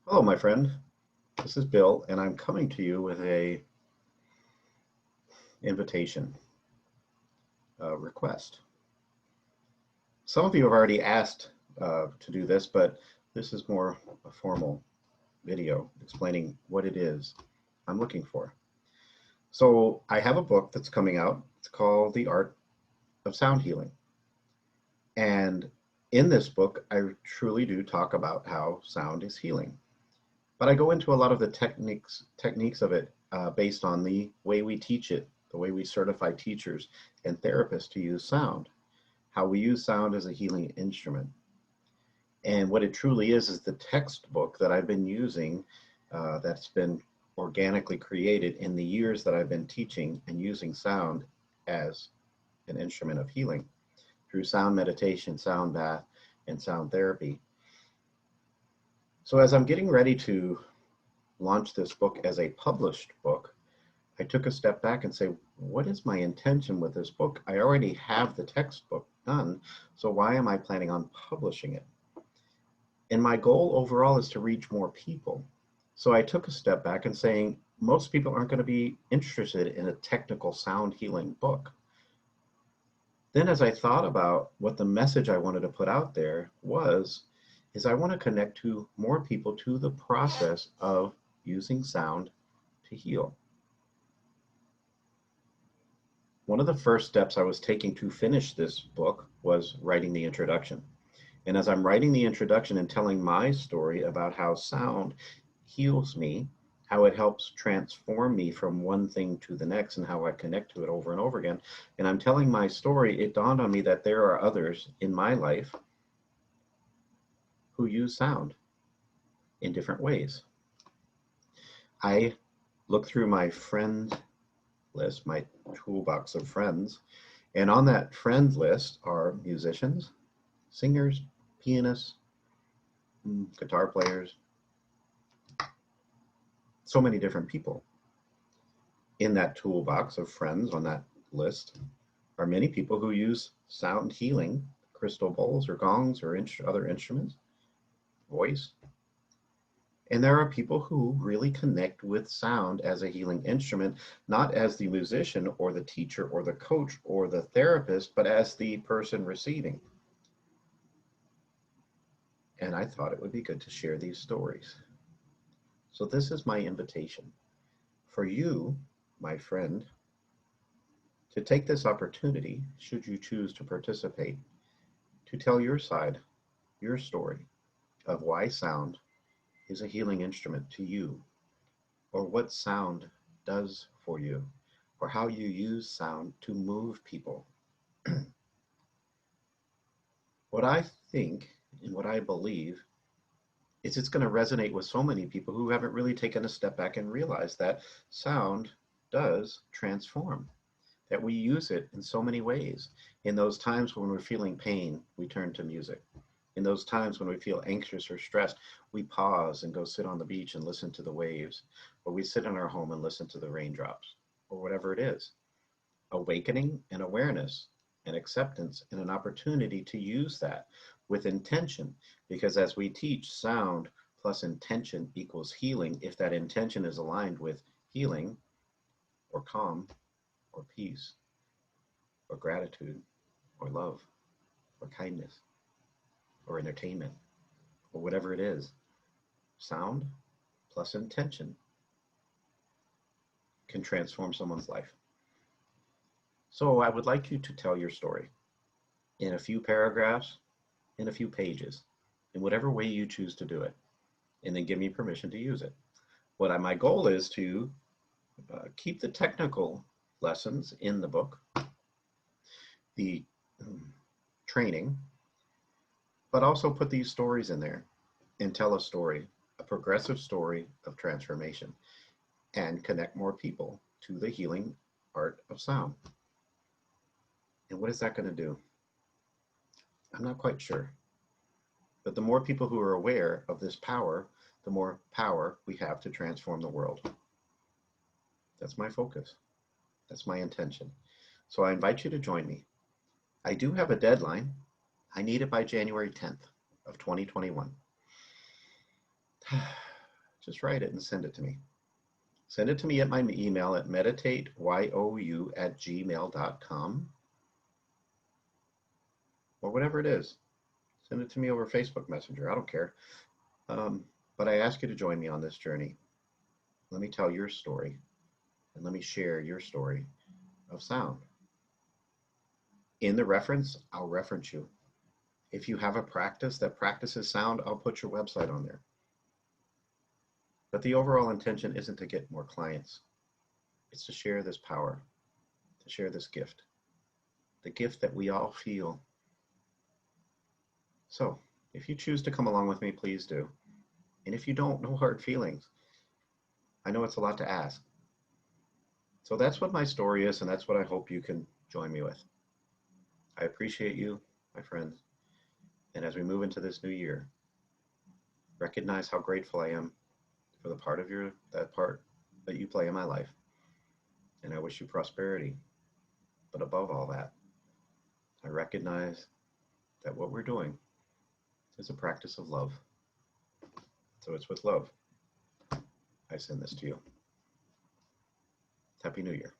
Hello, my friend. This is Bill, and I'm coming to you with a invitation, a request. Some of you have already asked to do this, but this is more a formal video explaining what it is I'm looking for. So I have a book that's coming out. It's called The Art of Sound Healing. And in this book, I truly do talk about how sound is healing. But I go into a lot of the techniques of it based on the way we teach it, the way we certify teachers and therapists to use sound, how we use sound as a healing instrument. And what it truly is the textbook that I've been using that's been organically created in the years that I've been teaching and using sound as an instrument of healing through sound meditation, sound bath, and sound therapy. So as I'm getting ready to launch this book as a published book, I took a step back and say, what is my intention with this book? I already have the textbook done, so why am I planning on publishing it? And my goal overall is to reach more people. So I took a step back and saying, most people aren't going to be interested in a technical sound healing book. Then as I thought about what the message I wanted to put out there was, is I want to connect to more people to the process of using sound to heal. One of the first steps I was taking to finish this book was writing the introduction. And as I'm writing the introduction and telling my story about how sound heals me, how it helps transform me from one thing to the next, and how I connect to it over and over again, and I'm telling my story, it dawned on me that there are others in my life who use sound in different ways. I look through my friend list, my toolbox of friends, and on that friend list are musicians, singers, pianists, guitar players, so many different people. In that toolbox of friends on that list are many people who use sound healing, crystal bowls or gongs or other instruments, voice. And there are people who really connect with sound as a healing instrument, not as the musician or the teacher or the coach or the therapist, but as the person receiving. And I thought it would be good to share these stories. So this is my invitation for you, my friend, to take this opportunity, should you choose to participate, to tell your side, your story of why sound is a healing instrument to you, or what sound does for you, or how you use sound to move people. What I think and what I believe is it's going to resonate with so many people who haven't really taken a step back and realized that sound does transform, that we use it in so many ways. In those times when we're feeling pain, we turn to music. In those times when we feel anxious or stressed, we pause and go sit on the beach and listen to the waves, or we sit in our home and listen to the raindrops, or whatever it is. Awakening and awareness and acceptance and an opportunity to use that with intention, because as we teach, sound plus intention equals healing. If that intention is aligned with healing or calm or peace or gratitude or love or kindness or entertainment or whatever it is, sound plus intention can transform someone's life. So I would like you to tell your story in a few paragraphs, in a few pages, in whatever way you choose to do it, and then give me permission to use it. My goal is to keep the technical lessons in the book, the training, but also put these stories in there and tell a story, a progressive story of transformation, and connect more people to the healing art of sound. And what is that going to do? I'm not quite sure. But the more people who are aware of this power, the more power we have to transform the world. That's my focus. That's my intention. So I invite you to join me. I do have a deadline. I need it by January 10th of 2021. just write it and send it to me. Send it to me at my email at meditateyou@gmail.com or whatever it is. Send it to me over Facebook Messenger. I don't care. But I ask you to join me on this journey. Let me tell your story, and let me share your story of sound. In the reference, I'll reference you. If you have a practice that practices sound, I'll put your website on there. But the overall intention isn't to get more clients. It's to share this power, to share this gift, the gift that we all feel. So if you choose to come along with me, please do. And if you don't, no hard feelings. I know it's a lot to ask. So that's what my story is, and that's what I hope you can join me with. I appreciate you, my friends. And as we move into this new year, recognize how grateful I am for the part that you play in my life. And I wish you prosperity. But above all that, I recognize that what we're doing is a practice of love. So it's with love I send this to you. Happy New Year.